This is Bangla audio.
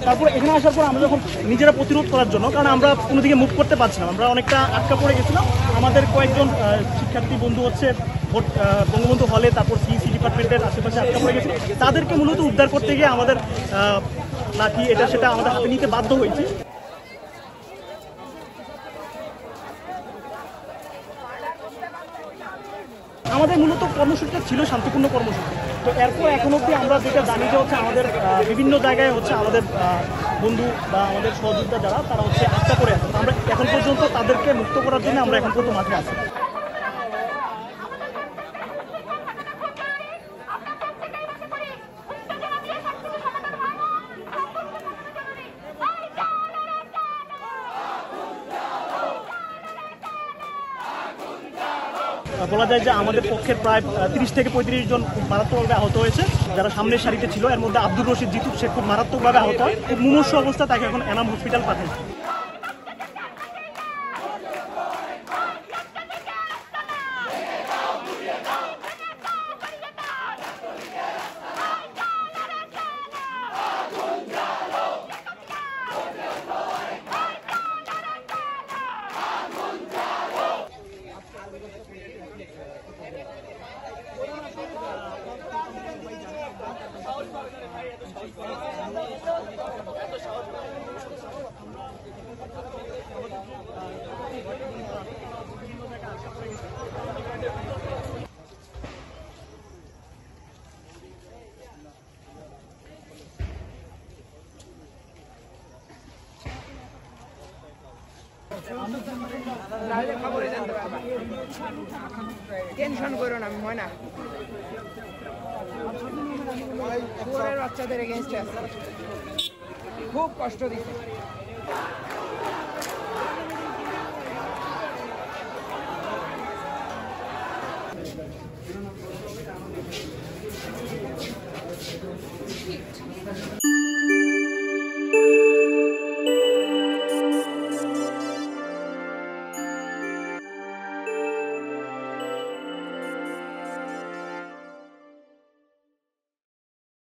তারপর এখানে আসার পর আমরা যখন নিজেরা প্রতিরোধ করার জন্য, কারণ আমরা কোনো দিকে মুভ করতে পারছিলাম, আমরা অনেকটা আটকা পড়ে গেছিলাম। আমাদের কয়েকজন শিক্ষার্থী বন্ধু হচ্ছে বঙ্গবন্ধু হলে, তারপর সিইসি ডিপার্টমেন্টের আশেপাশে আটকা পড়ে গেছিল। তাদেরকে মূলত উদ্ধার করতে গিয়ে আমাদের লাঠি এটা সেটা আমাদের হাতে নিতে বাধ্য হয়েছি। আমাদের মূলত কর্মসূচিটা ছিল শান্তিপূর্ণ কর্মসূচি। তো এরপর এখন অবধি আমরা যেটা জানি যে হচ্ছে আমাদের বিভিন্ন জায়গায় হচ্ছে আমাদের বন্ধু বা আমাদের সহযোগিতা যারা তারা হচ্ছে আটকা পড়ে আছে। আমরা এখন পর্যন্ত তাদেরকে মুক্ত করার জন্য আমরা এখন পর্যন্ত মাঠে আছি। বলা যায় যে আমাদের পক্ষের প্রায় 30 থেকে 35 জন মারাত্মকভাবে আহত হয়েছে, যারা সামনের সারিতে ছিল। এর মধ্যে আব্দুর রশিদ জিতু, সে খুব মারাত্মকভাবে আহত হয়, খুব মুমূর্ষু অবস্থা, তাকে এখন এনাম হসপিটাল পাঠায়। টেনশন করো না, হয় না, বাচ্চাদের এগেনস্টে আছে, খুব কষ্ট দিচ্ছে।